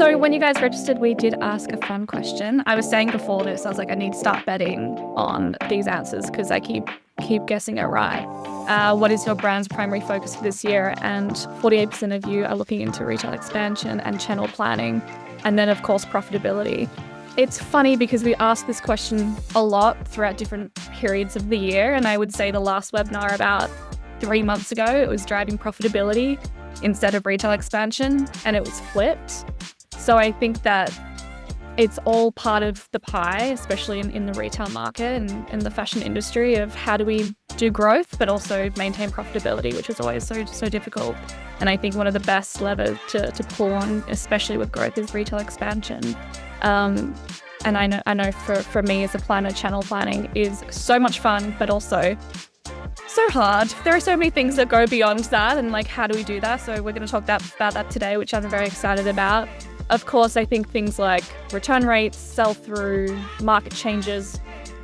So when you guys registered, we did ask a fun question. I was saying before this, I was like, I need to start betting on these answers because I keep guessing it right. What is your brand's primary focus for this year? And 48% of you are looking into retail expansion and channel planning, and then of course profitability. It's funny because we asked this question a lot throughout different periods of the year, and I would say the last webinar about 3 months ago, it was driving profitability instead of retail expansion, and it was flipped. So I think that it's all part of the pie, especially in the retail market and in the fashion industry, of how do we do growth, but also maintain profitability, which is always so difficult. And I think one of the best levers to pull on, especially with growth, is retail expansion. And I know for me as a planner, channel planning is so much fun, but also so hard. There are so many things that go beyond that, and like, how do we do that? So we're going to talk about that today, which I'm very excited about. Of course, I think things like return rates, sell-through, market changes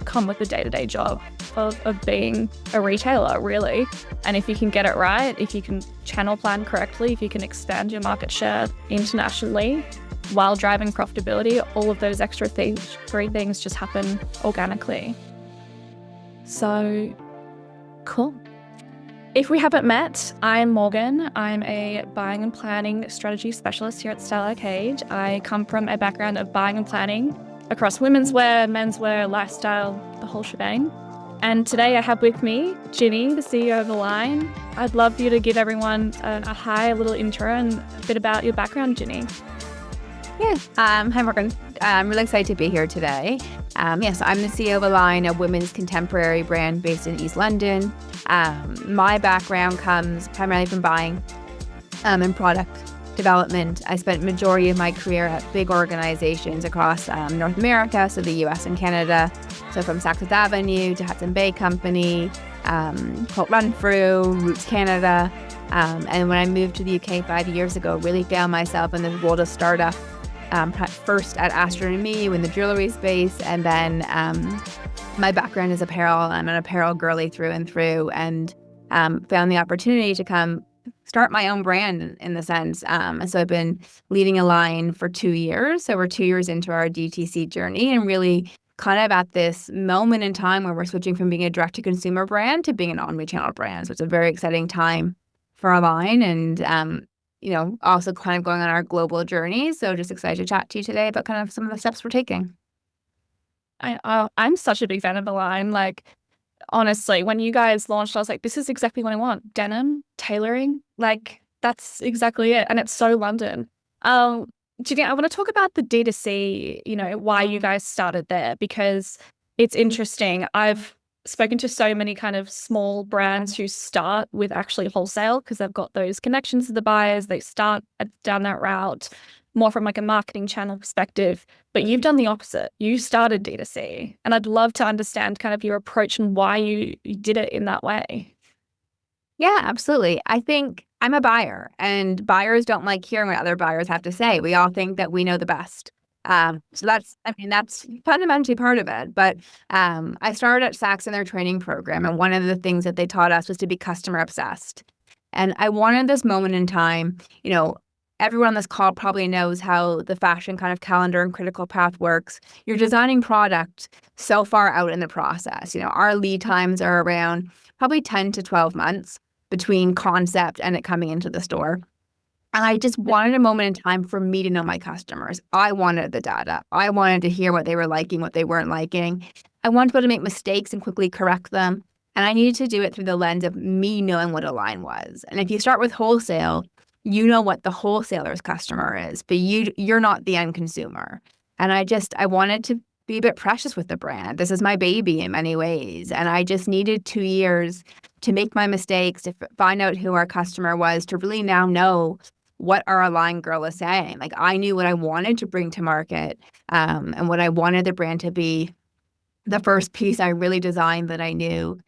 come with the day-to-day job of being a retailer, really. And if you can get it right, if you can channel plan correctly, if you can expand your market share internationally while driving profitability, all of those extra things, 3 things just happen organically. So, cool. If we haven't met, I'm Morgan. I'm a buying and planning strategy specialist here at Style Arcade. I come from a background of buying and planning across women's wear, menswear, lifestyle, the whole shebang. And today I have with me Ginny, the CEO of Align. I'd love for you to give everyone a hi, a little intro, and a bit about your background, Ginny. Yeah. Hi, Morgan. I'm really excited to be here today. Yes, I'm the CEO of Align, a women's contemporary brand based in East London. My background comes primarily from buying and product development. I spent majority of my career at big organizations across North America, so the US and Canada. So from Saks Fifth Avenue to Hudson Bay Company, Colt Renfrew, Roots Canada. And when I moved to the UK 5 years ago, really found myself in the world of startup. First at Astronomy in the jewelry space, and then my background is apparel. I'm an apparel girly through and through, and found the opportunity to come start my own brand in the sense. So I've been leading Align for 2 years. So we're 2 years into our DTC journey, and really kind of at this moment in time where we're switching from being a direct-to-consumer brand to being an omnichannel brand. So it's a very exciting time for Align, and also kind of going on our global journey. So just excited to chat to you today about kind of some of the steps we're taking. I'm such a big fan of Align. Like, honestly, when you guys launched, I was like, this is exactly what I want. Denim, tailoring, like, that's exactly it. And it's so London. Ginny, I want to talk about the D2C, why you guys started there, because it's interesting. I've spoken to so many kind of small brands who start with actually wholesale because they've got those connections to the buyers. They start down that route more from like a marketing channel perspective, but you've done the opposite. You started D2C, and I'd love to understand kind of your approach and why you did it in that way. Yeah, absolutely. I think I'm a buyer, and buyers don't like hearing what other buyers have to say. We all think that we know the best. So that's fundamentally part of it. But I started at Saks in their training program, and one of the things that they taught us was to be customer obsessed. And I wanted this moment in time, everyone on this call probably knows how the fashion kind of calendar and critical path works. You're designing product so far out in the process. Our lead times are around probably 10 to 12 months between concept and it coming into the store. And I just wanted a moment in time for me to know my customers. I wanted the data. I wanted to hear what they were liking, what they weren't liking. I wanted to be able to make mistakes and quickly correct them. And I needed to do it through the lens of me knowing what Align was. And if you start with wholesale, you know what the wholesaler's customer is, but you're not the end consumer. And I wanted to be a bit precious with the brand. This is my baby in many ways. And I just needed 2 years to make my mistakes, to find out who our customer was, to really now know what our Align girl is saying. Like, I knew what I wanted to bring to market, and what I wanted the brand to be. The first piece I really designed that I knew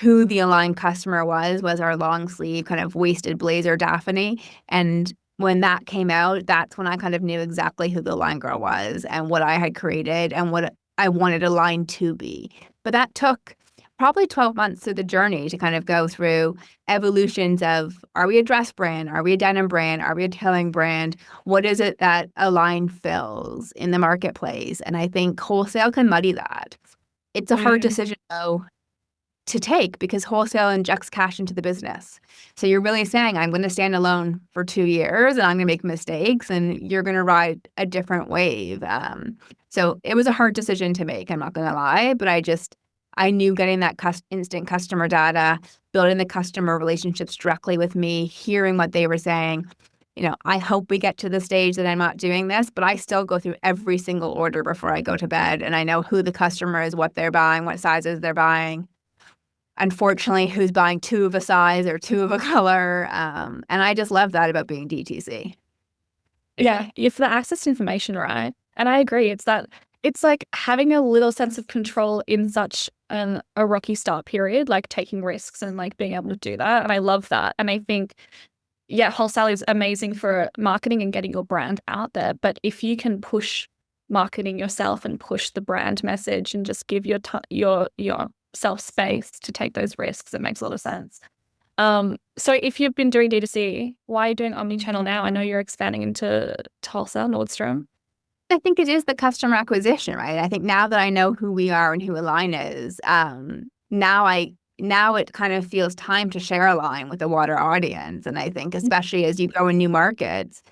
who the Align customer was our long sleeve kind of waisted blazer Daphne. And when that came out, that's when I kind of knew exactly who the Align girl was and what I had created and what I wanted Align to be. But that took probably 12 months through the journey to kind of go through evolutions of, are we a dress brand? Are we a denim brand? Are we a tailoring brand? What is it that Align fills in the marketplace? And I think wholesale can muddy that. It's a hard decision, though, to take because wholesale injects cash into the business. So you're really saying, I'm going to stand alone for 2 years and I'm going to make mistakes and you're going to ride a different wave. So it was a hard decision to make, I'm not going to lie, but I knew getting that instant customer data, building the customer relationships directly with me, hearing what they were saying. I hope we get to the stage that I'm not doing this, but I still go through every single order before I go to bed. And I know who the customer is, what they're buying, what sizes they're buying. Unfortunately, who's buying 2 of a size or 2 of a color. And I just love that about being DTC. Yeah, if the access to information, right? And I agree. It's like having a little sense of control in such a rocky start period, like taking risks and like being able to do that. And I love that. And I think, yeah, wholesale is amazing for marketing and getting your brand out there. But if you can push marketing yourself and push the brand message and just give yourself space to take those risks, it makes a lot of sense. So if you've been doing D2C, why are you doing Omnichannel now? I know you're expanding into wholesale, Nordstrom. I think it is the customer acquisition, right? I think now that I know who we are and who Align is, now it kind of feels time to share Align with a wider audience. And I think especially as you go in new markets,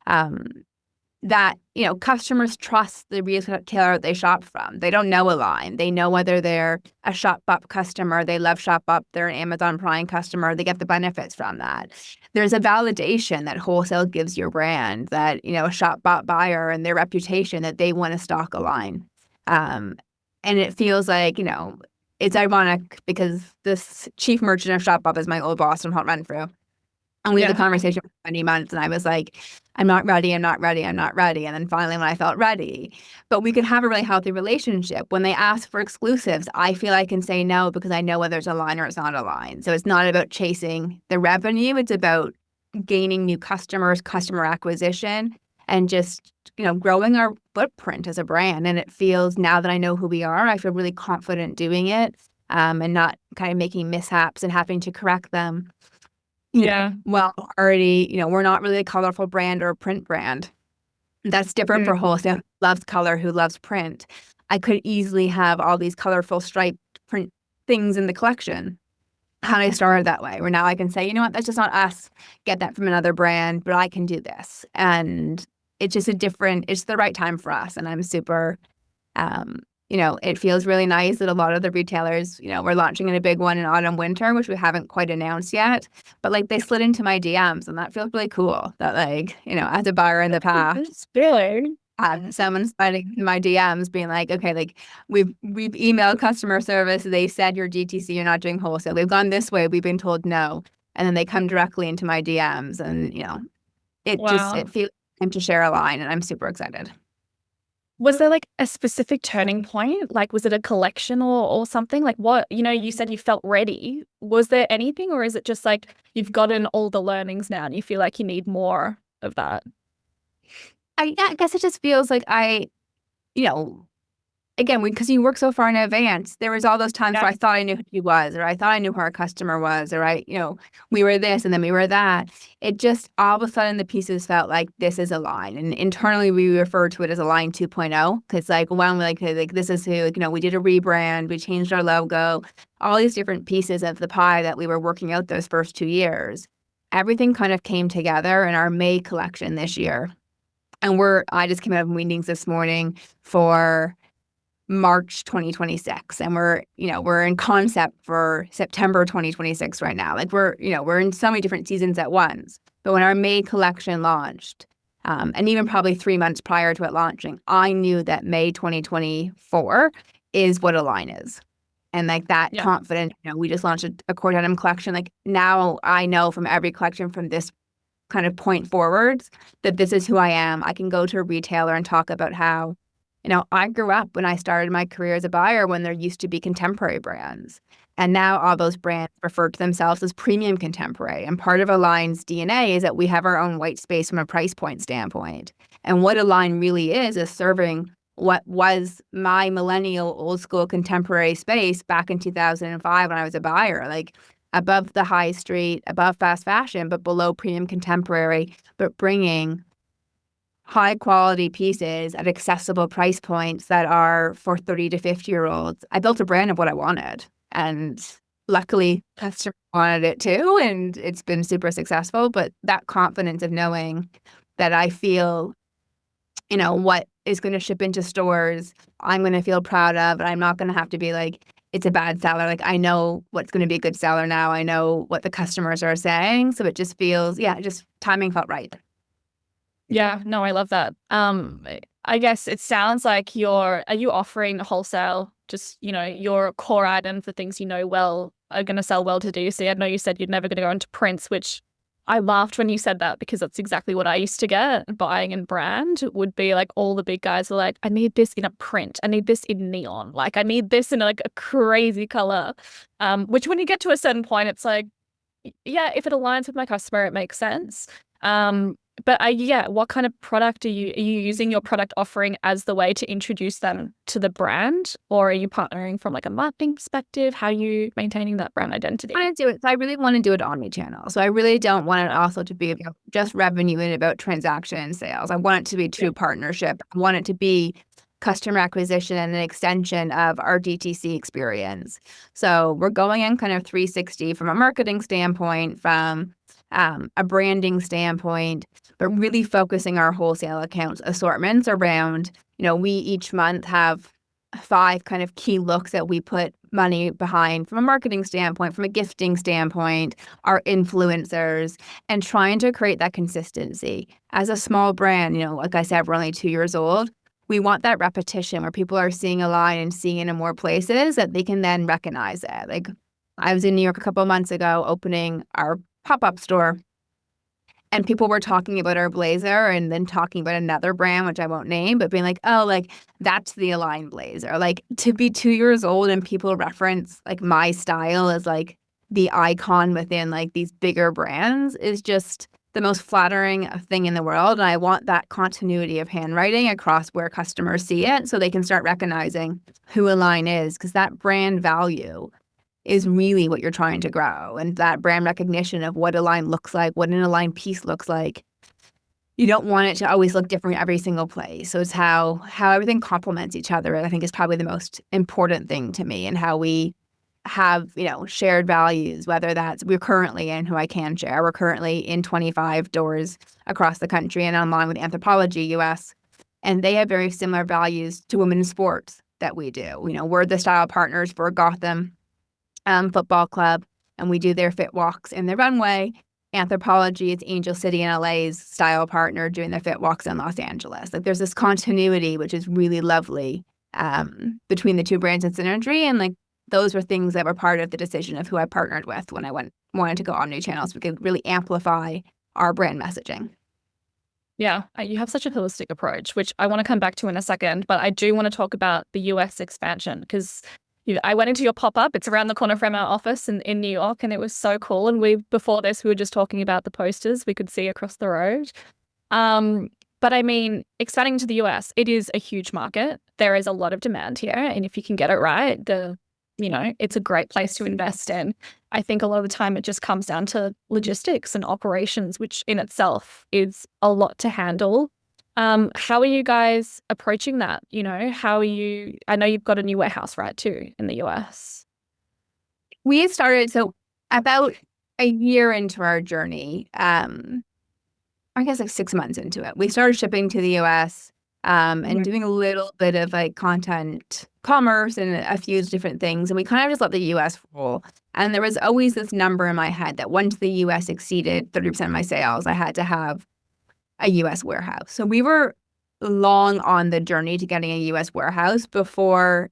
that, customers trust the retailer they shop from. They don't know Align. They know whether they're a ShopUp customer, they love ShopUp, they're an Amazon Prime customer, they get the benefits from that. There's a validation that wholesale gives your brand that, a ShopUp buyer and their reputation that they want to stock Align. And it feels like, it's ironic because this chief merchant of ShopUp is my old boss from Hot Renfrew. And we had the conversation for many months, and I was like, I'm not ready, I'm not ready, I'm not ready. And then finally, when I felt ready, but we could have a really healthy relationship. When they ask for exclusives, I feel I can say no because I know whether it's Align or it's not Align. So it's not about chasing the revenue. It's about gaining new customers, customer acquisition, and just, growing our footprint as a brand. And it feels, now that I know who we are, I feel really confident doing it, and not kind of making mishaps and having to correct them. Well, already, we're not really a colorful brand or a print brand. That's different for wholesale. Who loves color, who loves print. I could easily have all these colorful striped print things in the collection. How did I start that way? Where now I can say, you know what, that's just not us. Get that from another brand, but I can do this. And it's just it's the right time for us. And I'm super, it feels really nice that a lot of the retailers, we're launching in a big one in autumn, winter, which we haven't quite announced yet. But like they slid into my DMs and that feels really cool that as a buyer in the past, Really? someone's sliding in my DMs being like, okay, like we've emailed customer service. They said you're DTC, you're not doing wholesale. We've gone this way. We've been told no. And then they come directly into my DMs and, it feels time to share Align and I'm super excited. Was there like a specific turning point? Like, was it a collection or something? Like what, you said you felt ready. Was there anything, or is it just like you've gotten all the learnings now and you feel like you need more of that? I guess it just feels like again, because you work so far in advance, there was all those times where I thought I knew who she was, or I thought I knew who our customer was, or we were this and then we were that. It just, all of a sudden, the pieces felt like this is Align. And internally, we refer to it as Align 2.0, because when we this is who, we did a rebrand, we changed our logo, all these different pieces of the pie that we were working out those first 2 years. Everything kind of came together in our May collection this year. And I just came out of meetings this morning for March 2026, and we're in concept for September 2026 right now. Like we're in so many different seasons at once. But when our May collection launched, and even probably 3 months prior to it launching, I knew that May 2024 is what Align is. And like that confident, we just launched a core denim collection. Like now I know from every collection from this kind of point forwards that this is who I am. I can go to a retailer and talk about how, I grew up when I started my career as a buyer when there used to be contemporary brands. And now all those brands refer to themselves as premium contemporary. And part of Align's DNA is that we have our own white space from a price point standpoint. And what Align really is serving what was my millennial old school contemporary space back in 2005 when I was a buyer, like above the high street, above fast fashion, but below premium contemporary, but bringing high quality pieces at accessible price points that are for 30 to 50-year-olds. I built a brand of what I wanted. And luckily, customers wanted it too. And it's been super successful. But that confidence of knowing that I feel, what is going to ship into stores, I'm going to feel proud of, and I'm not going to have to be like, it's a bad seller. Like, I know what's going to be a good seller now. I know what the customers are saying. So it just feels, just timing felt right. Yeah, no, I love that. I guess it sounds like are you offering wholesale, just, your core items, the things well are going to sell well to DTC? I know you said you're never going to go into prints, which I laughed when you said that because that's exactly what I used to get buying in brand. Would be like all the big guys are like, I need this in a print. I need this in neon. Like, I need this in like a crazy color. Which when you get to a certain point, it's like, yeah, if it aligns with my customer, it makes sense. But what kind of product are you using your product offering as the way to introduce them to the brand, or are you partnering from like a marketing perspective? How are you maintaining that brand identity? I really want to do it omnichannel. So I really don't want it also to be about just revenue and about transaction sales. I want it to be true partnership. I want it to be customer acquisition and an extension of our DTC experience. So we're going in kind of 360 from a marketing standpoint, from a branding standpoint, but really focusing our wholesale accounts assortments around, we each month have 5 kind of key looks that we put money behind from a marketing standpoint, from a gifting standpoint, our influencers, and trying to create that consistency. As a small brand, like I said, we're only 2 years old. We want that repetition where people are seeing Align and seeing it in more places that they can then recognize it. Like, I was in New York a couple of months ago opening our pop-up store, and people were talking about our blazer and then talking about another brand, which I won't name, but being like, oh, like, that's the Align blazer. Like, to be 2 years old and people reference like my style as like the icon within like these bigger brands is just the most flattering thing in the world. And I want that continuity of handwriting across where customers see it so they can start recognizing who Align is, because that brand value is really what you're trying to grow. And that brand recognition of what Align looks like, what an Align piece looks like. You don't want it to always look different every single place. So it's how everything complements each other, I think, is probably the most important thing to me, and how we have, shared values, whether that's we're currently in, who I can share, we're currently in 25 doors across the country and online with Anthropologie US. And they have very similar values to women in sports that we do. We're the style partners for Gotham Football Club, and we do their fit walks in the runway. Anthropologie, it's Angel City in LA's style partner doing their fit walks in Los Angeles. Like, there's this continuity, which is really lovely between the two brands and synergy. And like, those were things that were part of the decision of who I partnered with when I wanted to go omnichannel, so we could really amplify our brand messaging. Yeah, you have such a holistic approach, which I want to come back to in a second, but I do want to talk about the US expansion, because I went into your pop-up. It's around the corner from our office in New York, and it was so cool. And before this, we were just talking about the posters we could see across the road. But I mean, expanding to the US, it is a huge market. There is a lot of demand here. And if you can get it right, it's a great place to invest in. I think a lot of the time it just comes down to logistics and operations, which in itself is a lot to handle. How are you guys approaching that? I know you've got a new warehouse, right, too, in the US. We started, so about a year into our journey, I guess like 6 months into it, we started shipping to the US and doing a little bit of like content commerce and a few different things. And we kind of just let the US roll. And there was always this number in my head that once the US exceeded 30% of my sales, I had to have a US warehouse. So we were long on the journey to getting a US warehouse before,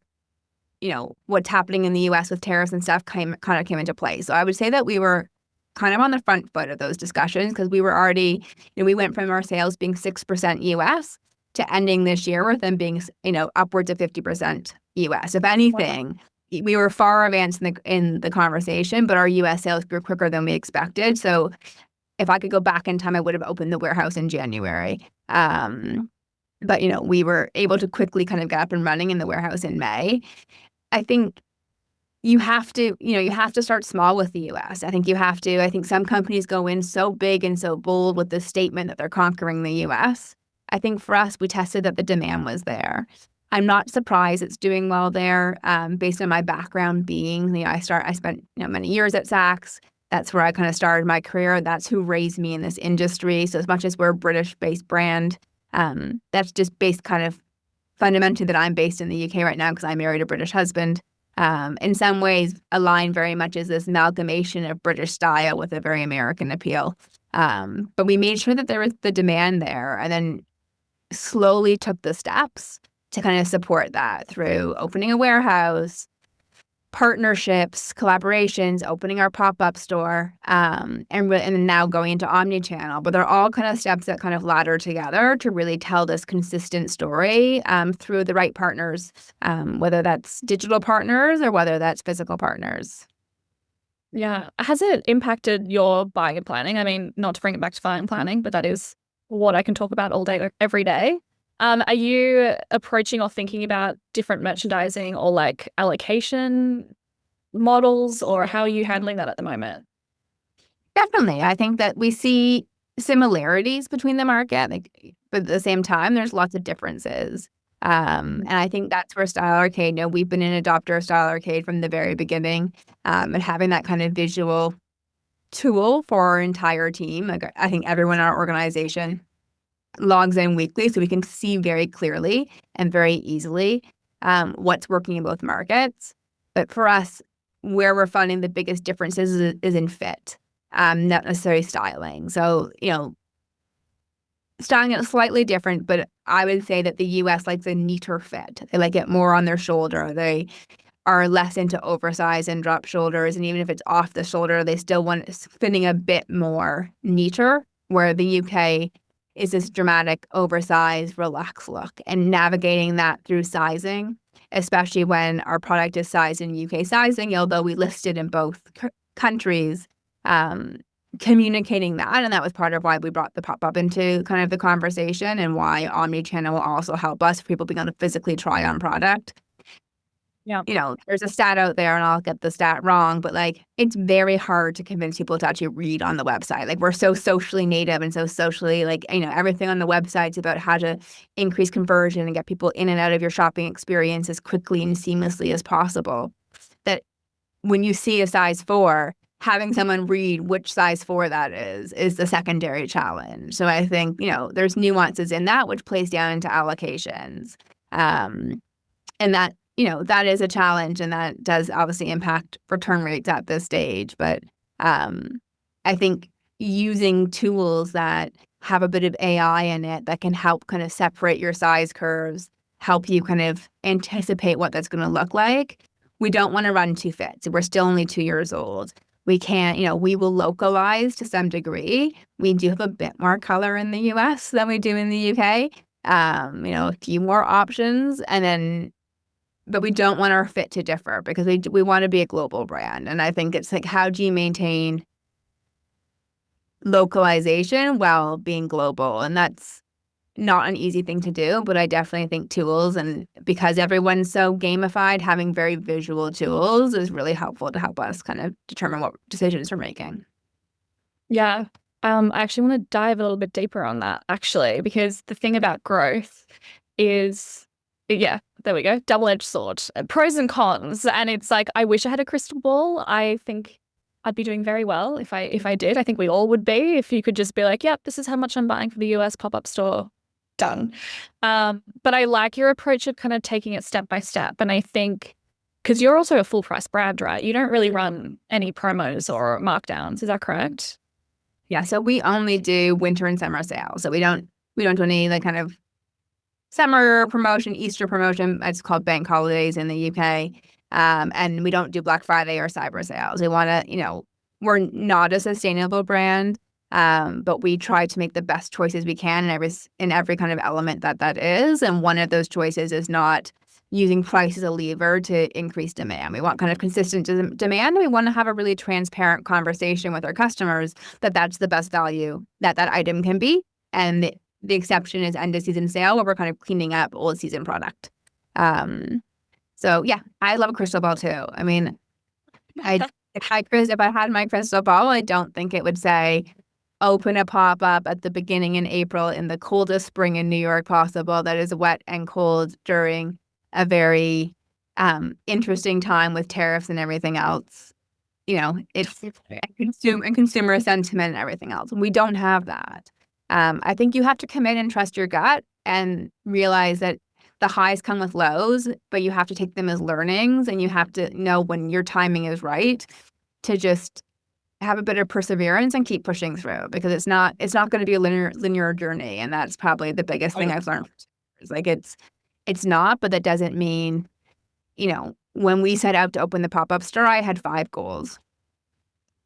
what's happening in the US with tariffs and stuff kind of came into play. So I would say that we were kind of on the front foot of those discussions, because we were already, we went from our sales being 6% US to ending this year with them being, upwards of 50% US. If anything, we were far advanced in the conversation, but our US sales grew quicker than we expected. So if I could go back in time, I would have opened the warehouse in January. But, we were able to quickly kind of get up and running in the warehouse in May. I think you have to start small with the US. I think some companies go in so big and so bold with the statement that they're conquering the US. I think for us, we tested that the demand was there. I'm not surprised it's doing well there, based on my background being, I spent many years at Saks. That's where I kind of started my career. That's who raised me in this industry. So as much as we're a British-based brand, that's just based kind of fundamentally that I'm based in the UK right now because I married a British husband. In some ways, Align very much is this amalgamation of British style with a very American appeal. But we made sure that there was the demand there and then slowly took the steps to kind of support that through opening a warehouse, partnerships, collaborations, opening our pop-up store, and now going into Omnichannel. But they're all kind of steps that kind of ladder together to really tell this consistent story through the right partners, whether that's digital partners or whether that's physical partners. Yeah. Has it impacted your buying and planning? I mean, not to bring it back to buying and planning, but that is what I can talk about all day, every day. Are you approaching or thinking about different merchandising or like allocation models, or how are you handling that at the moment? Definitely. I think that we see similarities between the market, but at the same time, there's lots of differences. And I think that's where Style Arcade, we've been an adopter of Style Arcade from the very beginning, and having that kind of visual tool for our entire team. Like, I think everyone in our organization logs in weekly so we can see very clearly and very easily what's working in both markets. But for us, where we're finding the biggest differences is in fit, not necessarily styling. So, styling is slightly different, but I would say that the US likes a neater fit. They like it more on their shoulder. They are less into oversized and drop shoulders. And even if it's off the shoulder, they still want it fitting a bit more neater, where the UK is this dramatic, oversized, relaxed look. And navigating that through sizing, especially when our product is sized in UK sizing, although we listed in both countries, communicating that. And that was part of why we brought the pop-up into kind of the conversation and why Omnichannel will also help us for people being able to physically try on product. Yeah. There's a stat out there, and I'll get the stat wrong, but it's very hard to convince people to actually read on the website. We're so socially native and so socially everything on the website's about how to increase conversion and get people in and out of your shopping experience as quickly and seamlessly as possible. That when you see a size 4, having someone read which size 4 that is the secondary challenge. So I think, there's nuances in that, which plays down into allocations. And that, that is a challenge, and that does obviously impact return rates at this stage. But I think using tools that have a bit of AI in it that can help kind of separate your size curves, help you kind of anticipate what that's going to look like. We don't want to run too fits. We're still only 2 years old. We can't, we will localize to some degree. We do have a bit more color in the US than we do in the UK. A few more options, but we don't want our fit to differ because we want to be a global brand. And I think it's how do you maintain localization while being global? And that's not an easy thing to do, but I definitely think tools, and because everyone's so gamified, having very visual tools is really helpful to help us kind of determine what decisions we're making. Yeah. I actually want to dive a little bit deeper on that, actually, because the thing about growth is, yeah, there we go, double-edged sword, pros and cons. And it's I wish I had a crystal ball. I think I'd be doing very well if I did. I think we all would be, if you could just be yep, this is how much I'm buying for the US pop-up store. Done. But I like your approach of kind of taking it step by step. And I think, because you're also a full price brand, right? You don't really run any promos or markdowns. Is that correct? Yeah. So we only do winter and summer sales. So we don't do any kind of summer promotion, Easter promotion. It's called bank holidays in the UK. And we don't do Black Friday or cyber sales. We want to, we're not a sustainable brand. But we try to make the best choices we can in every kind of element that is. And one of those choices is not using price as a lever to increase demand. We want kind of consistent demand. And we want to have a really transparent conversation with our customers that that's the best value that item can be. And the exception is end of season sale, where we're kind of cleaning up old season product. So yeah, I love a crystal ball too. I mean, if I had my crystal ball, I don't think it would say open a pop-up at the beginning in April in the coldest spring in New York possible that is wet and cold during a very interesting time with tariffs and everything else. You know, it's consumer sentiment and everything else. We don't have that. I think you have to commit and trust your gut and realize that the highs come with lows, but you have to take them as learnings, and you have to know when your timing is right to just have a bit of perseverance and keep pushing through, because it's not going to be a linear journey. And that's probably the biggest thing I've learned. It's like it's not, but that doesn't mean, you know, when we set out to open the pop-up store, I had 5 goals.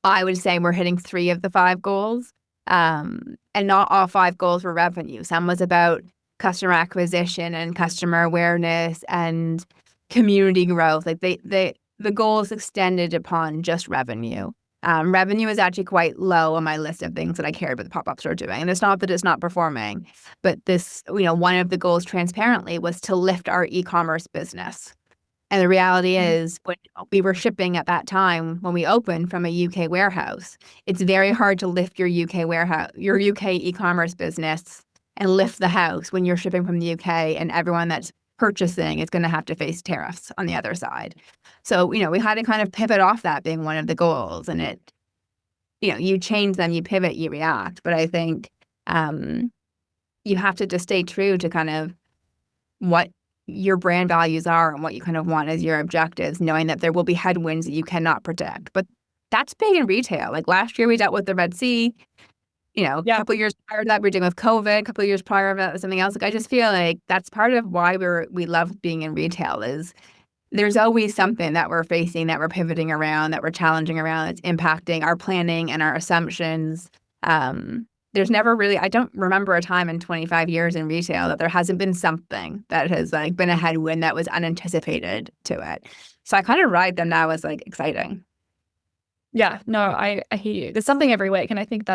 I would say we're hitting 3 of the 5 goals. And not all 5 goals were revenue. Some was about customer acquisition and customer awareness and community growth. Like the goals extended upon just revenue. Revenue is actually quite low on my list of things that I care about the pop-up store doing. And it's not that it's not performing, but this, you know, one of the goals transparently was to lift our e-commerce business. And the reality is, when we were shipping at that time, when we opened from a UK warehouse, it's very hard to lift your UK e-commerce business and lift the house when you're shipping from the UK, and everyone that's purchasing is going to have to face tariffs on the other side. So, you know, we had to kind of pivot off that being one of the goals, and it, you know, you change them, you pivot, you react. But I think you have to just stay true to kind of what your brand values are and what you kind of want as your objectives, knowing that there will be headwinds that you cannot predict. But that's big in retail. Like last year we dealt with the Red Sea. You know, a couple of years prior to that, we were dealing with COVID. A couple of years prior to that, was something else. Like, I just feel like that's part of why we love being in retail, is there's always something that we're facing, that we're pivoting around, that we're challenging around, that's impacting our planning and our assumptions. There's never really, I don't remember a time in 25 years in retail that there hasn't been something that has like been a headwind that was unanticipated to it. So I kind of ride them now as like exciting. Yeah, no, I hear you. There's something every week, and I think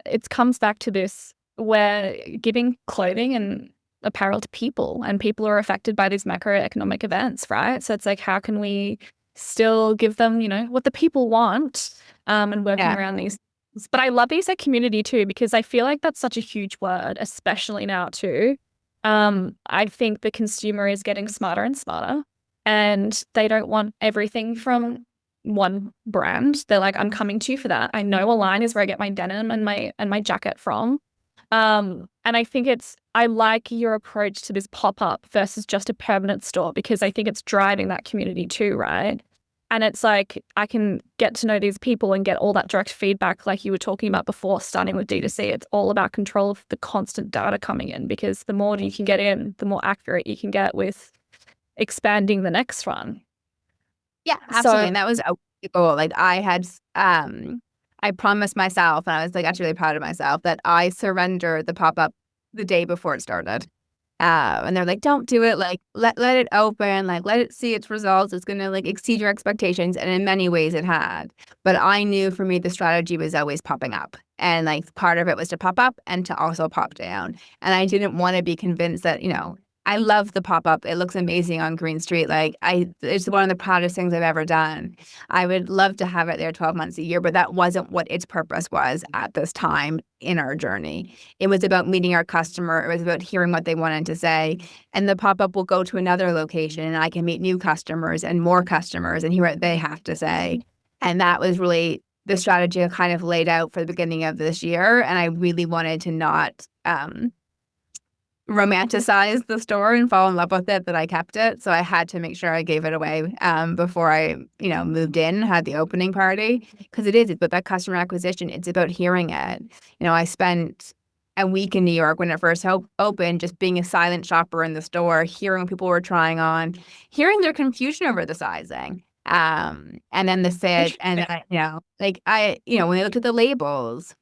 it comes back to this, where giving clothing and apparel to people, and people are affected by these macroeconomic events, right? So it's like, how can we still give them, you know, what the people want, and working around these things. But I love that you said community too, because I feel like that's such a huge word, especially now too. I think the consumer is getting smarter and smarter, and they don't want everything from one brand. They're like, I'm coming to you for that. I know Align is where I get my denim and my jacket from. And I think I like your approach to this pop-up versus just a permanent store, because I think it's driving that community too, right? And it's like, I can get to know these people and get all that direct feedback like you were talking about before, starting with DTC. It's all about control of the constant data coming in, because the more you can get in, the more accurate you can get with expanding the next one. Yeah, absolutely. And that was a goal. Like I promised myself, and I was like actually really proud of myself, that I surrendered the pop-up the day before it started. And they're like, don't do it. Like, let it open. Like, let it see its results. It's going to like exceed your expectations. And in many ways it had. But I knew for me, the strategy was always popping up. And like part of it was to pop up and to also pop down. And I didn't want to be convinced that, you know, I love the pop-up. It looks amazing on Green Street. Like it's one of the proudest things I've ever done. I would love to have it there 12 months a year, but that wasn't what its purpose was at this time in our journey. It was about meeting our customer. It was about hearing what they wanted to say. And the pop-up will go to another location, and I can meet new customers and more customers and hear what they have to say. And that was really the strategy I kind of laid out for the beginning of this year. And I really wanted to not romanticize the store and fall in love with it, that I kept it. So I had to make sure I gave it away before I, you know, moved in, had the opening party, because it's about that customer acquisition. It's about hearing it. You know, I spent a week in New York when it first opened, just being a silent shopper in the store, hearing what people were trying on, hearing their confusion over the sizing, and then the fit, and when they looked at the labels,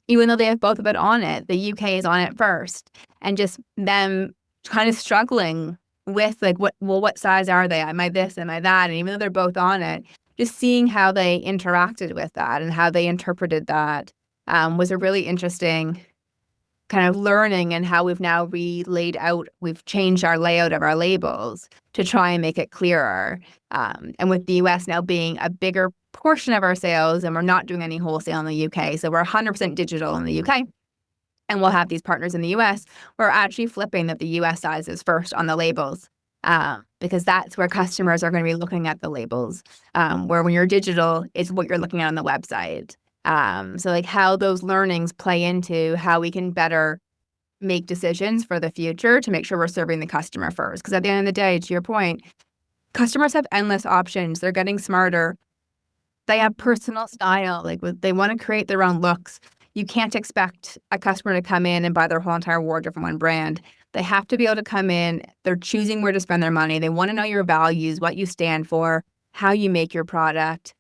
even though they have both of it on it, the UK is on it first, and just them kind of struggling with like, what size are they? Am I this? Am I that? And even though they're both on it, just seeing how they interacted with that and how they interpreted that was a really interesting kind of learning and how we've now we've changed our layout of our labels to try and make it clearer. And with the US now being a bigger portion of our sales, and we're not doing any wholesale in the UK, so we're 100% digital in the UK. And we'll have these partners in the US. We're actually flipping that the US size is first on the labels, because that's where customers are going to be looking at the labels. Where when you're digital, it's what you're looking at on the website. So like how those learnings play into how we can better make decisions for the future to make sure we're serving the customer first. Because at the end of the day, to your point, customers have endless options. They're getting smarter. They have personal style. Like they want to create their own looks. You can't expect a customer to come in and buy their whole entire wardrobe from one brand. They have to be able to come in. They're choosing where to spend their money. They want to know your values, what you stand for, how you make your product.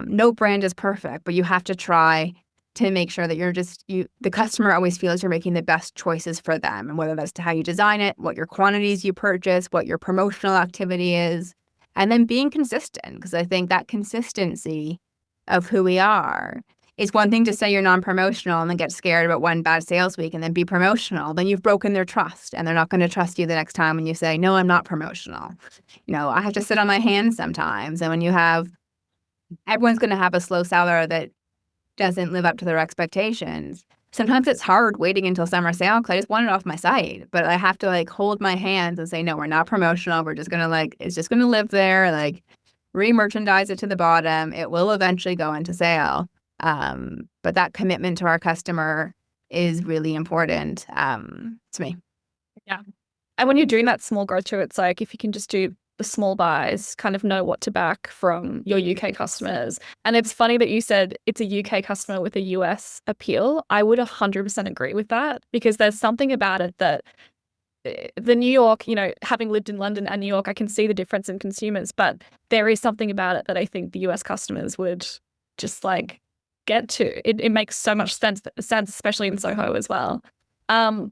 No brand is perfect, but you have to try to make sure that the customer always feels you're making the best choices for them. And whether that's to how you design it, what your quantities you purchase, what your promotional activity is, and then being consistent. Because I think that consistency of who we are, it's one thing to say you're non-promotional and then get scared about one bad sales week and then be promotional. Then you've broken their trust and they're not going to trust you the next time when you say, no, I'm not promotional. I have to sit on my hands sometimes. And when everyone's going to have a slow seller that doesn't live up to their expectations. Sometimes it's hard waiting until summer sale because I just want it off my site. But I have to hold my hands and say, no, we're not promotional. We're just going to it's just going to live there. Re-merchandise it to the bottom. It will eventually go into sale. But that commitment to our customer is really important to me. Yeah. And when you're doing that small growth too, it's if you can just do the small buys, kind of know what to back from your UK customers. And it's funny that you said it's a UK customer with a US appeal. I would 100% agree with that because there's something about it that the New York, having lived in London and New York, I can see the difference in consumers, but there is something about it that I think the US customers would just get to. It makes so much sense, especially in Soho as well. Now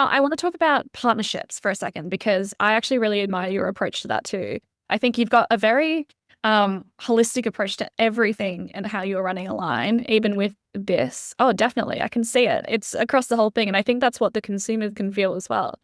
I want to talk about partnerships for a second because I actually really admire your approach to that too. I think you've got a very holistic approach to everything and how you're running Align, even with this. Oh, definitely. I can see it. It's across the whole thing. And I think that's what the consumers can feel as well.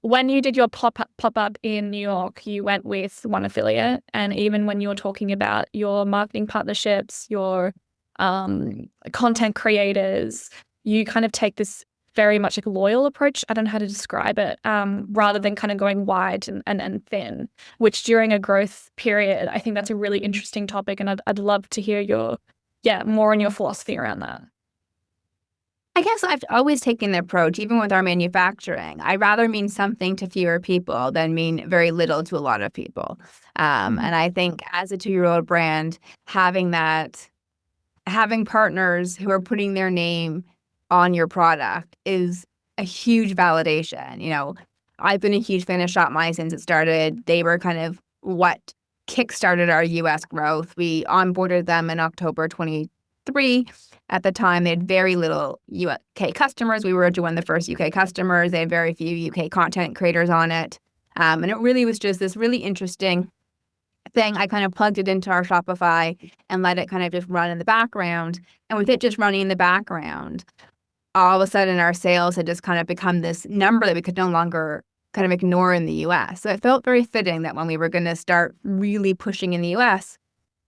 When you did your pop-up in New York, you went with one affiliate. And even when you're talking about your marketing partnerships, your content creators, you kind of take this very much loyal approach. I don't know how to describe it, rather than kind of going wide and thin, which during a growth period, I think that's a really interesting topic. And I'd love to hear more on your philosophy around that. I guess I've always taken the approach, even with our manufacturing, I rather mean something to fewer people than mean very little to a lot of people. And I think as a 2-year-old brand, having partners who are putting their name on your product is a huge validation. I've been a huge fan of Shop My since it started. They were kind of what kickstarted our US growth. We onboarded them in October 23. At the time, they had very little UK customers. We were one of the first UK customers. They had very few UK content creators on it. And it really was just this really interesting thing. I kind of plugged it into our Shopify and let it kind of just run in the background. And with it just running in the background, all of a sudden our sales had just kind of become this number that we could no longer kind of ignore in the US. So it felt very fitting that when we were going to start really pushing in the US,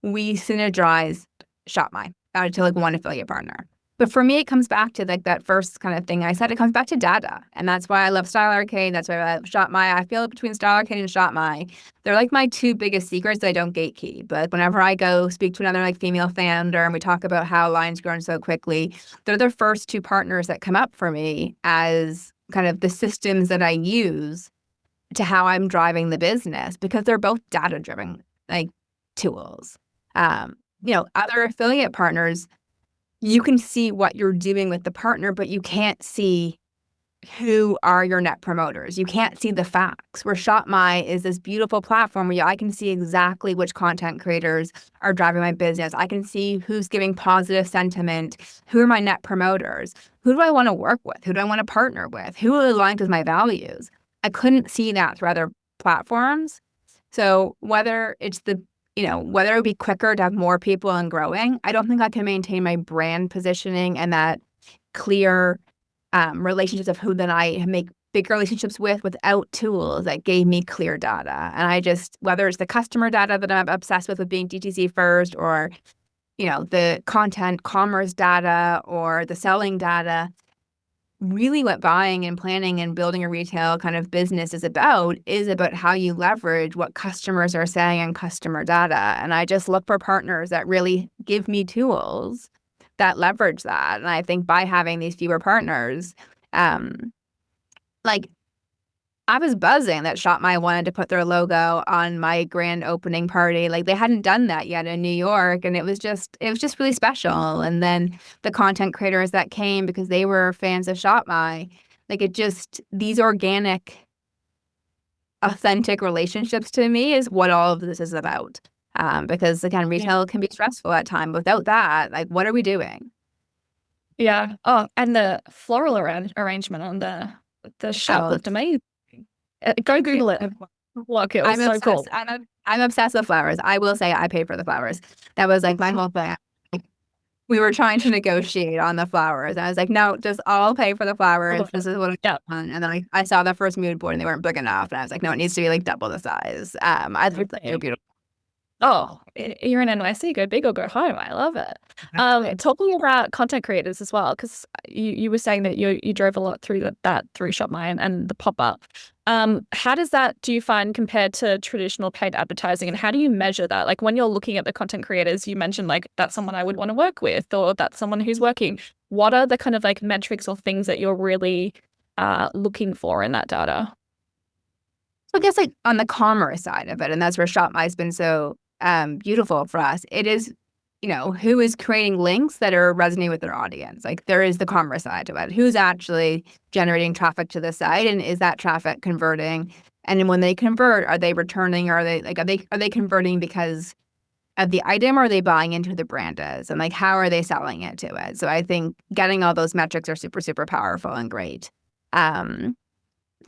we synergized Shop My to one affiliate partner. But for me, it comes back to that first kind of thing I said. It comes back to data. And that's why I love Style Arcade. That's why I love Shop My. I feel between Style Arcade and Shop My, they're my two biggest secrets that I don't gatekeep. But whenever I go speak to another female founder and we talk about how Align's grown so quickly, they're the first two partners that come up for me as kind of the systems that I use to how I'm driving the business because they're both data-driven tools. Other affiliate partners, you can see what you're doing with the partner, but you can't see who are your net promoters. You can't see the facts. Where Shop My is this beautiful platform where I can see exactly which content creators are driving my business. I can see who's giving positive sentiment. Who are my net promoters? Who do I want to work with? Who do I want to partner with? Who aligns with my values? I couldn't see that through other platforms. So whether it would be quicker to have more people and growing, I don't think I can maintain my brand positioning and that clear relationships of who then I make big relationships with without tools that gave me clear data. And I just, whether it's the customer data that I'm obsessed with being DTC first, or, the content commerce data or the selling data, really what buying and planning and building a retail kind of business is about how you leverage what customers are saying in customer data. And I just look for partners that really give me tools that leverage that. And I think by having these fewer partners, like I was buzzing that ShopMy wanted to put their logo on my grand opening party. Like they hadn't done that yet in New York, and it was just really special. And then the content creators that came because they were fans of ShopMy, these organic, authentic relationships to me is what all of this is about. Because again, retail can be stressful at times. Without that, like what are we doing? Yeah. Oh, and the floral arrangement on the shop looked amazing. Go Google it. Look, it was so cool. I'm obsessed with flowers. I will say I paid for the flowers. That was like my whole thing. We were trying to negotiate on the flowers. I was like, no, just I'll pay for the flowers. This is what I want. And then I saw the first mood board and they weren't big enough. And I was like, no, it needs to be like double the size. I think they're beautiful. Oh, you're in NYC, go big or go home. I love it. Talking about content creators as well, because you were saying that you drove a lot through through ShopMy and the pop-up. How does that, do you find, compared to traditional paid advertising, and how do you measure that? Like when you're looking at the content creators, you mentioned like that's someone I would want to work with, or that's someone who's working. What are the kind of like metrics or things that you're really looking for in that data? So I guess like on the commerce side of it, and that's where ShopMy's been so beautiful for us. It is, who is creating links that are resonating with their audience. Like there is the commerce side to it. Who's actually generating traffic to the site, and is that traffic converting? And when they convert, are they returning? Or are they converting because of the item, or are they buying into the brand is? And like how are they selling it to it? So I think getting all those metrics are super, super powerful and great. There's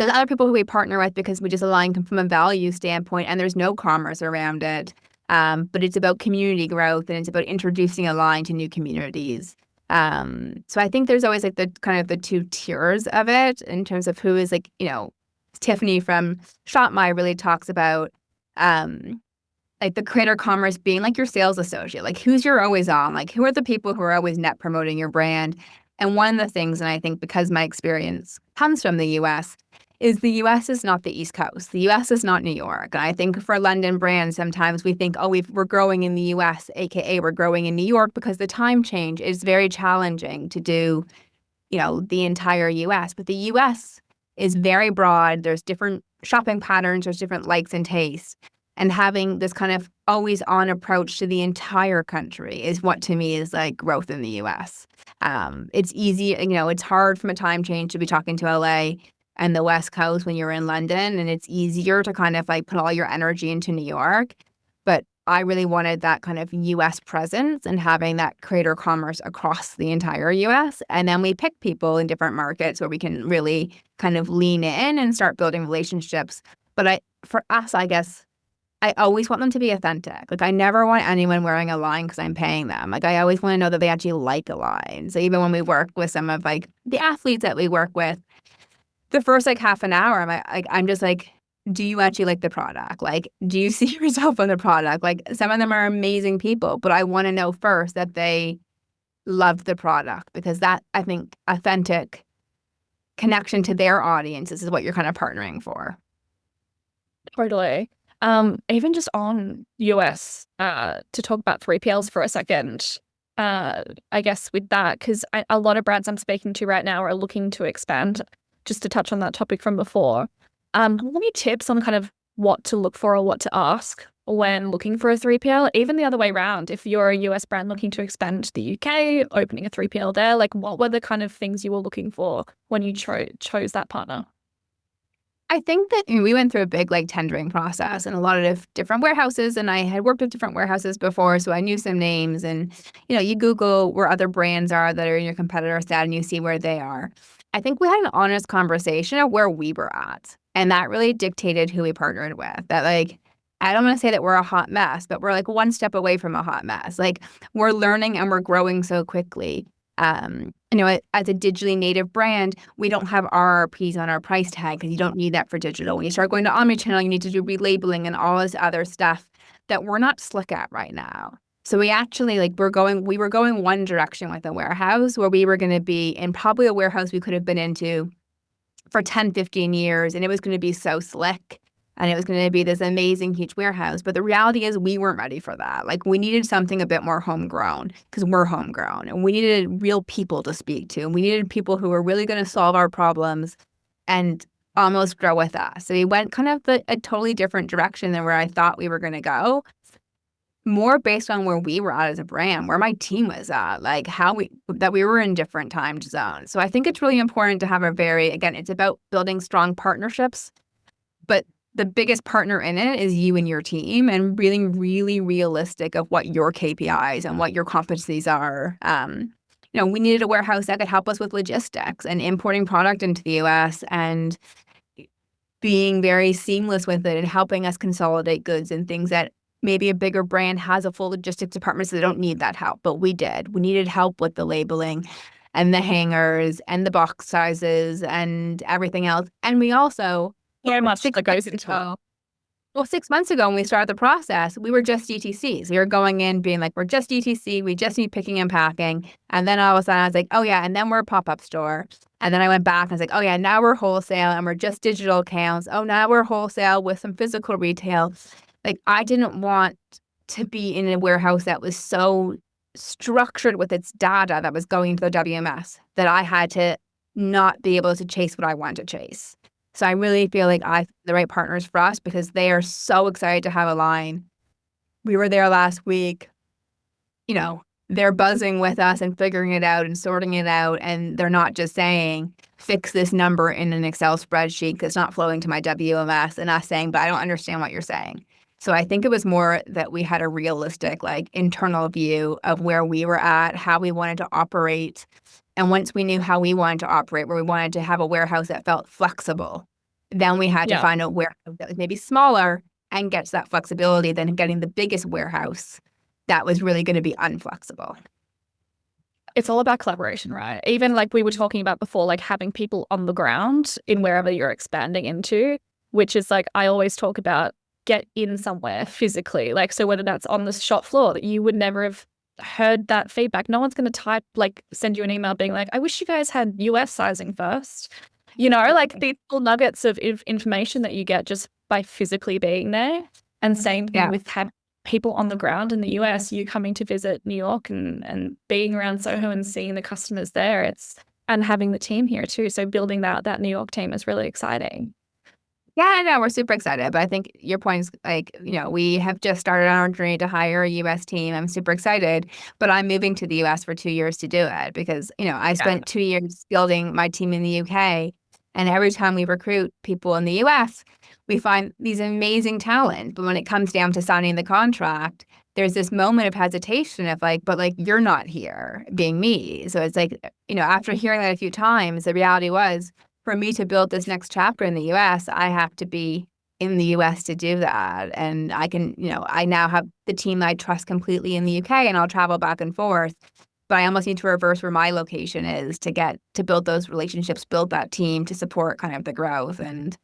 other people who we partner with because we just align from a value standpoint, and there's no commerce around it. But it's about community growth, and it's about introducing Align to new communities. So I think there's always like the kind of the two tiers of it in terms of who is like, Tiffany from ShopMy really talks about like the creator commerce being like your sales associate, like who's your always on, like who are the people who are always net promoting your brand. And one of the things, and I think because my experience comes from the US, is the US is not the East Coast. The US is not New York. And I think for London brands, sometimes we think, we're growing in the US, AKA we're growing in New York, because the time change is very challenging to do, the entire US. But the US is very broad. There's different shopping patterns. There's different likes and tastes. And having this kind of always on approach to the entire country is what to me is like growth in the US. It's easy, it's hard from a time change to be talking to LA and the West Coast when you're in London, and it's easier to kind of like put all your energy into New York. But I really wanted that kind of US presence and having that creator commerce across the entire US. And then we pick people in different markets where we can really kind of lean in and start building relationships. But for us, I guess, I always want them to be authentic. Like I never want anyone wearing a line because I'm paying them. Like I always want to know that they actually like a line. So even when we work with some of like the athletes that we work with, the first like half an hour, I'm just like, do you actually like the product? Like, do you see yourself on the product? Like some of them are amazing people, but I want to know first that they love the product, because that, I think, authentic connection to their audiences is what you're kind of partnering for. Totally. Even just on US, to talk about 3PLs for a second, I guess with that, because a lot of brands I'm speaking to right now are looking to expand. Just to touch on that topic from before, any tips on kind of what to look for or what to ask when looking for a 3PL? Even the other way around, if you're a US brand looking to expand to the UK, opening a 3PL there, like what were the kind of things you were looking for when you chose that partner? I think that we went through a big like tendering process in a lot of different warehouses, and I had worked with different warehouses before, so I knew some names. And you Google where other brands are that are in your competitor set, and you see where they are. I think we had an honest conversation of where we were at, and that really dictated who we partnered with. That like, I don't want to say that we're a hot mess, but we're like one step away from a hot mess. Like we're learning and we're growing so quickly. as a digitally native brand, we don't have RRPs on our price tag because you don't need that for digital. When you start going to Omnichannel, you need to do relabeling and all this other stuff that we're not slick at right now. So we actually we were going one direction with a warehouse where we were going to be in probably a warehouse we could have been into for 10, 15 years. And it was going to be so slick. And it was going to be this amazing, huge warehouse. But the reality is we weren't ready for that. Like, we needed something a bit more homegrown because we're homegrown. And we needed real people to speak to. And we needed people who were really going to solve our problems and almost grow with us. So we went kind of a totally different direction than where I thought we were going to go. More based on where we were at as a brand, where my team was at, like that we were in different time zones. So I think it's really important to have again, it's about building strong partnerships. But the biggest partner in it is you and your team, and being really realistic of what your KPIs and what your competencies are. We needed a warehouse that could help us with logistics and importing product into the US and being very seamless with it and helping us consolidate goods and things that maybe a bigger brand has a full logistics department, so they don't need that help. But we did. We needed help with the labeling and the hangers and the box sizes and everything else. And we also so much that goes into it. Well, 6 months ago when we started the process, we were just DTCs. We were going in being like, we're just DTC. We just need picking and packing. And then all of a sudden I was like, oh yeah, and then we're a pop-up store. And then I went back and I was like, oh yeah, now we're wholesale and we're just digital accounts. Oh, now we're wholesale with some physical retail. Like, I didn't want to be in a warehouse that was so structured with its data that was going to the WMS that I had to not be able to chase what I wanted to chase. So I really feel like the right partners for us because they are so excited to have Align. We were there last week. They're buzzing with us and figuring it out and sorting it out. And they're not just saying, fix this number in an Excel spreadsheet that's not flowing to my WMS, and us saying, but I don't understand what you're saying. So I think it was more that we had a realistic, internal view of where we were at, how we wanted to operate. And once we knew how we wanted to operate, where we wanted to have a warehouse that felt flexible, then we had to find a warehouse that was maybe smaller and gets that flexibility than getting the biggest warehouse that was really going to be unflexible. It's all about collaboration, right? Even like we were talking about before, like having people on the ground in wherever you're expanding into, which is like I always talk about, get in somewhere physically. Like, so whether that's on the shop floor, that you would never have heard that feedback. No one's going to send you an email being like, I wish you guys had US sizing first. Like these little nuggets of information that you get just by physically being there. And same thing with having people on the ground in the US, you coming to visit New York and being around Soho and seeing the customers there. And having the team here too. So building that New York team is really exciting. Yeah, I know. We're super excited. But I think your point is we have just started on our journey to hire a US team. I'm super excited, but I'm moving to the US for 2 years to do it because, I spent 2 years building my team in the UK. And every time we recruit people in the US, we find these amazing talent. But when it comes down to signing the contract, there's this moment of hesitation of you're not here being me. So it's after hearing that a few times, the reality was, for me to build this next chapter in the US, I have to be in the US to do that. And I can, I now have the team that I trust completely in the UK, and I'll travel back and forth. But I almost need to reverse where my location is to build those relationships, build that team to support kind of the growth, and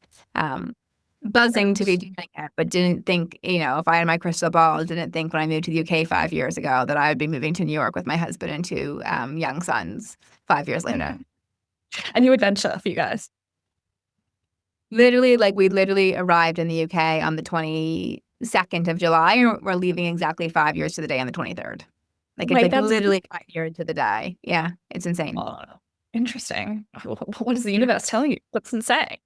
buzzing to be doing it, but didn't think, if I had my crystal ball, didn't think when I moved to the UK 5 years ago that I would be moving to New York with my husband and 2 young sons 5 years later. A new adventure for you guys. Literally, we arrived in the UK on the 22nd of July, and we're leaving exactly 5 years to the day on the 23rd. It's literally 5 years to the day. Yeah, it's insane. Oh, interesting. What is the universe telling you? What's insane?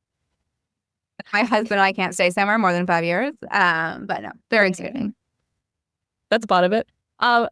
My husband and I can't stay somewhere more than 5 years. But no, very exciting. That's part of it.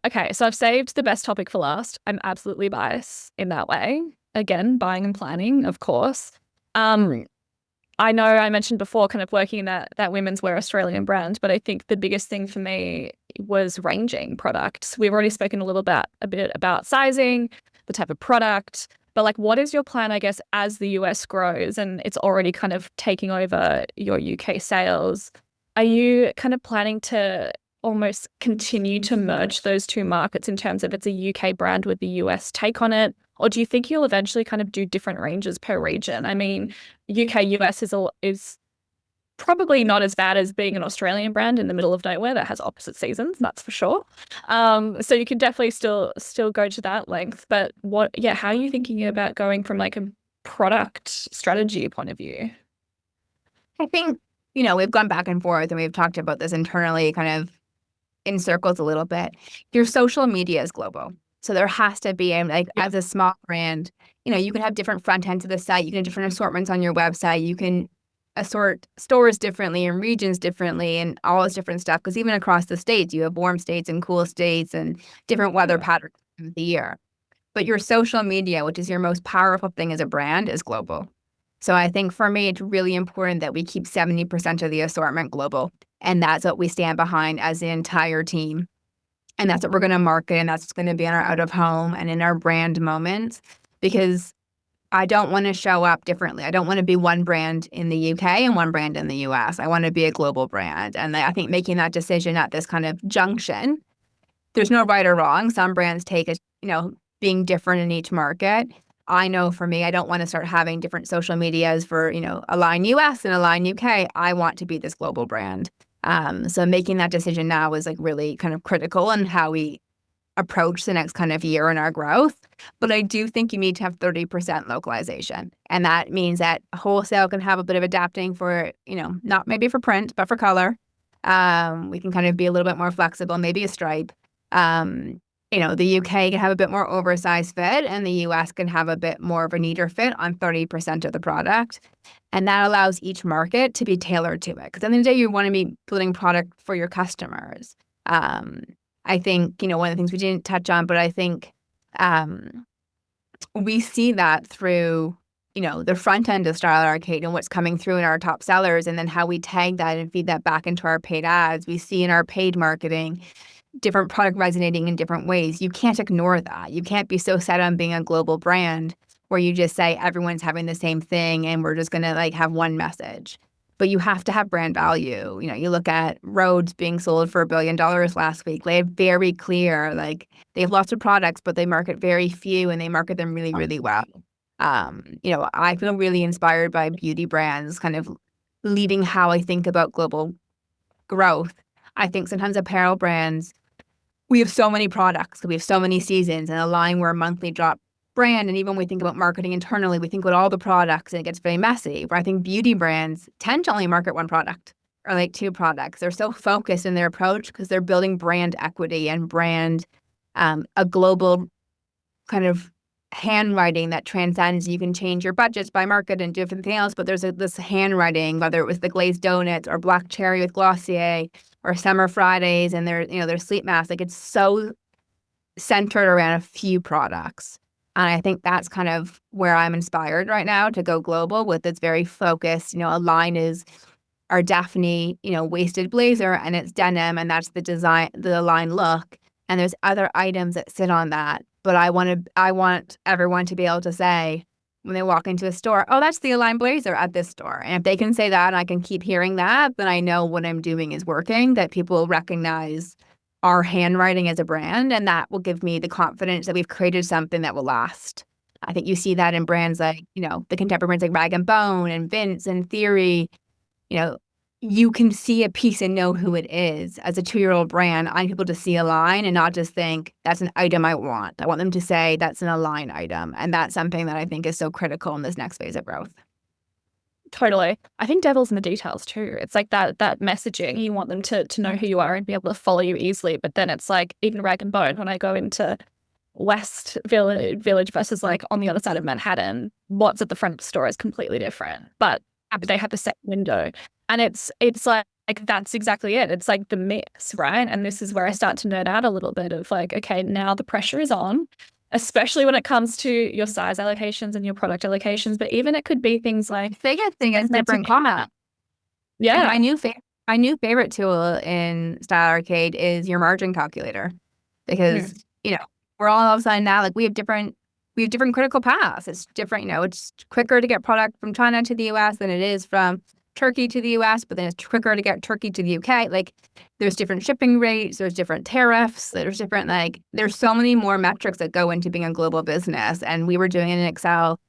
Okay, so I've saved the best topic for last. I'm absolutely biased in that way. Again, buying and planning, of course. I know I mentioned before kind of working in that women's wear Australian brand, but I think the biggest thing for me was ranging products. We've already spoken a bit about sizing, the type of product, but what is your plan, I guess, as the US grows and it's already kind of taking over your UK sales? Are you kind of planning to almost continue to merge those two markets in terms of it's a UK brand with the US take on it? Or do you think you'll eventually kind of do different ranges per region? I mean, UK, US is probably not as bad as being an Australian brand in the middle of nowhere that has opposite seasons, that's for sure. So you can definitely still go to that length. But how are you thinking about going from like a product strategy point of view? I think, we've gone back and forth and we've talked about this internally kind of in circles a little bit. Your social media is global. So there has to be, as a small brand, you can have different front ends of the site. You can have different assortments on your website. You can assort stores differently and regions differently and all this different stuff. Because even across the states, you have warm states and cool states and different weather patterns of the year. But your social media, which is your most powerful thing as a brand, is global. So I think for me, it's really important that we keep 70% of the assortment global. And that's what we stand behind as the entire team. And that's what we're going to market. And that's what's going to be in our out of home and in our brand moments. Because I don't want to show up differently. I don't want to be one brand in the UK and one brand in the US. I want to be a global brand. And I think making that decision at this kind of junction, there's no right or wrong. Some brands take it, being different in each market. I know for me, I don't want to start having different social medias for, Align US and Align UK. I want to be this global brand. So making that decision now is like really kind of critical in how we approach the next kind of year in our growth. But I do think you need to have 30% localization. And that means that wholesale can have a bit of adapting for, not maybe for print, but for color. We can kind of be a little bit more flexible, maybe a stripe. The UK can have a bit more oversized fit and the US can have a bit more of a neater fit on 30% of the product. And that allows each market to be tailored to it. Because at the end of the day, you want to be building product for your customers. I think, one of the things we didn't touch on, but I think we see that through, the front end of Style Arcade and what's coming through in our top sellers and then how we tag that and feed that back into our paid ads. We see in our paid marketing different product resonating in different ways. You can't ignore that. You can't be so set on being a global brand where you just say everyone's having the same thing and we're just going to have one message. But you have to have brand value. You look at Rhodes being sold for $1 billion last week. They have very clear, they have lots of products, but they market very few and they market them really, really well. I feel really inspired by beauty brands kind of leading how I think about global growth. I think sometimes apparel brands, we have so many products, we have so many seasons, and Align, we're a monthly drop brand. And even when we think about marketing internally, we think about all the products and it gets very messy. Where I think beauty brands tend to only market one product or two products. They're so focused in their approach because they're building brand equity and brand, a global kind of handwriting that transcends. You can change your budgets by market and different things else, but there's this handwriting, whether it was the glazed donuts or black cherry with Glossier or Summer Fridays and their sleep mask. It's so centered around a few products. And I think that's kind of where I'm inspired right now to go global with. It's very focused. Align is our Daphne, waisted blazer and it's denim and that's the design, the Align look. And there's other items that sit on that. But I want everyone to be able to say when they walk into a store, oh, that's the Align blazer at this store. And if they can say that and I can keep hearing that, then I know what I'm doing is working, that people recognize our handwriting as a brand, and that will give me the confidence that we've created something that will last. I think you see that in brands like, the contemporary brands like Rag & Bone and Vince and Theory. You can see a piece and know who it is. As a 2-year-old brand, I need people to see Align and not just think, that's an item I want. I want them to say, that's an Align item. And that's something that I think is so critical in this next phase of growth. Totally. I think devil's in the details too. It's like that messaging. You want them to know who you are and be able to follow you easily. But then it's like even Rag and Bone, when I go into West Village versus on the other side of Manhattan, what's at the front of the store is completely different. But they have the same window. And it's like that's exactly it. It's like the mix, right? And this is where I start to nerd out a little bit of okay, now the pressure is on, especially when it comes to your size allocations and your product allocations. But even it could be things like biggest thing is different comment. Yeah. My new favorite tool in Style Arcade is your margin calculator. Because, we're all of a sudden now we have different critical paths. It's different, it's quicker to get product from China to the US than it is from Turkey to the US, but then it's quicker to get Turkey to the UK. Like there's different shipping rates, there's different tariffs, there's different, like, there's so many more metrics that go into being a global business. And we were doing it in Excel,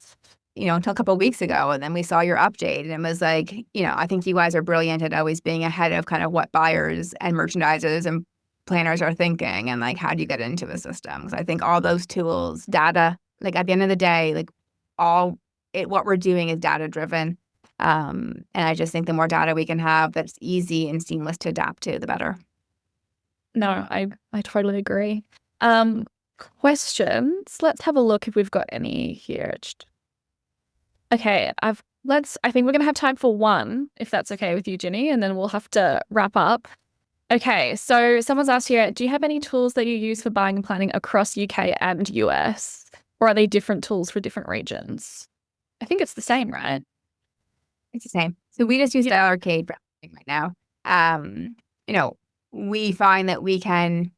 until a couple of weeks ago. And then we saw your update and it was like, I think you guys are brilliant at always being ahead of kind of what buyers and merchandisers and planners are thinking. And like, how do you get into a system? Because I think all those tools, data, like at the end of the day, like what we're doing is data driven. And I just think the more data we can have that's easy and seamless to adapt to, the better. No, I totally agree. Questions. Let's have a look if we've got any here. Okay, I think we're gonna have time for one, if that's okay with you, Ginny, and then we'll have to wrap up. Okay, so someone's asked here, do you have any tools that you use for buying and planning across UK and US? Or are they different tools for different regions? I think it's the same, right? It's the same. So we just use the arcade right now. We find that we can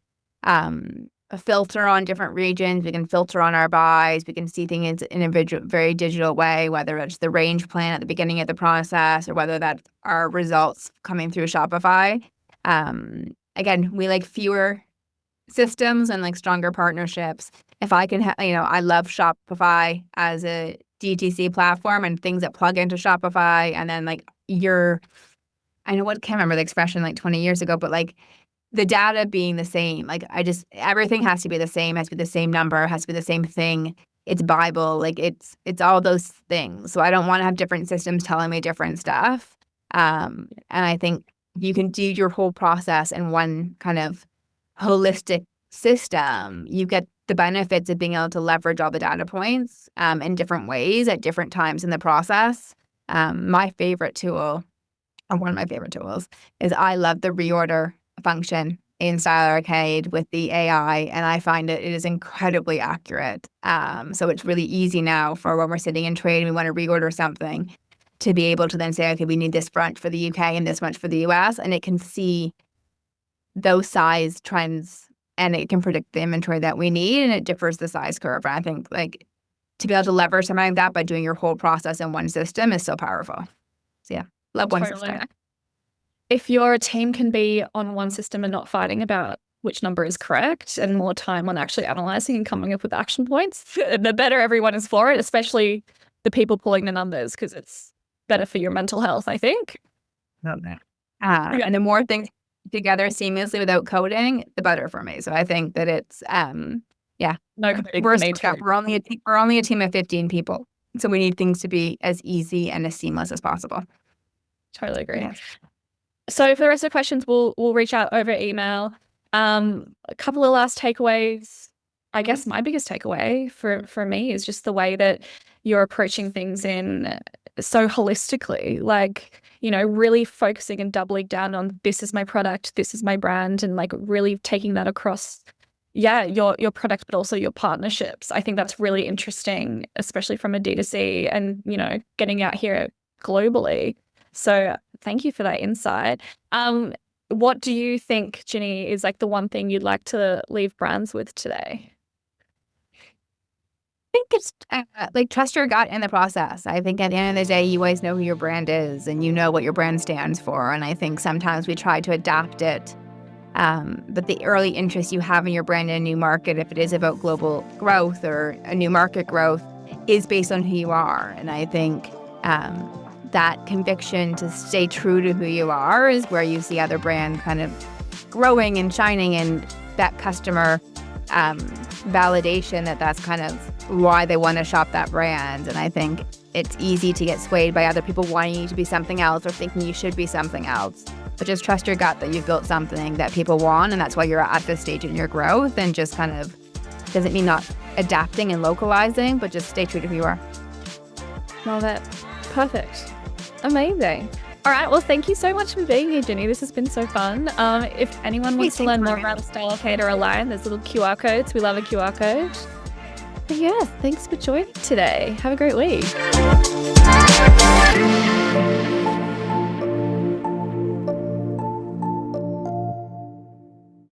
filter on different regions. We can filter on our buys. We can see things in a very digital way, whether it's the range plan at the beginning of the process or whether that's our results coming through Shopify. Again, we like fewer systems and like stronger partnerships. If I can, I love Shopify as a DTC platform and things that plug into Shopify. And then like can't remember the expression like 20 years ago, but like the data being the same, like everything has to be the same, has to be the same number, has to be the same thing. It's Bible, like it's all those things. So I don't want to have different systems telling me different stuff. And I think you can do your whole process in one kind of holistic system. You get the benefits of being able to leverage all the data points in different ways at different times in the process. My favorite tool, or one of my favorite tools, is I love the reorder function in Style Arcade with the AI, and I find it is incredibly accurate. So it's really easy now for when we're sitting in trade and we want to reorder something to be able to then say, okay, we need this much for the UK and this much for the US, and it can see those size trends and it can predict the inventory that we need, and it differs the size curve. And I think like to be able to leverage something like that by doing your whole process in one system is so powerful. So yeah, love one system. If your team can be on one system and not fighting about which number is correct and more time on actually analyzing and coming up with action points, the better everyone is for it, especially the people pulling the numbers, because it's better for your mental health, I think. And the more things together seamlessly without coding, the better for me. So I think that it's we're only a team of 15 people, so we need things to be as easy and as seamless as possible. Totally agree. Yeah. So for the rest of the questions, we'll reach out over email. A couple of last takeaways. I guess my biggest takeaway for me is just the way that you're approaching things in so holistically, like, really focusing and doubling down on this is my product, this is my brand, and like really taking that across, your product, but also your partnerships. I think that's really interesting, especially from a D2C and, getting out here globally. So thank you for that insight. What do you think, Ginny, is like the one thing you'd like to leave brands with today? I think it's like trust your gut in the process. I think at the end of the day, you always know who your brand is and you know what your brand stands for. And I think sometimes we try to adapt it. But the early interest you have in your brand in a new market, if it is about global growth or a new market growth, is based on who you are. And I think that conviction to stay true to who you are is where you see other brands kind of growing and shining, and that customer validation that's kind of why they want to shop that brand. And I think it's easy to get swayed by other people wanting you to be something else or thinking you should be something else. But just trust your gut that you've built something that people want, and that's why you're at this stage in your growth, and just kind of doesn't mean not adapting and localizing, but just stay true to who you are. Love it. Perfect. Amazing. All right. Well, thank you so much for being here, Ginny. This has been so fun. If anyone wants to learn more about Style Arcade or Align, there's little QR codes. We love a QR code. But yeah, thanks for joining today. Have a great week.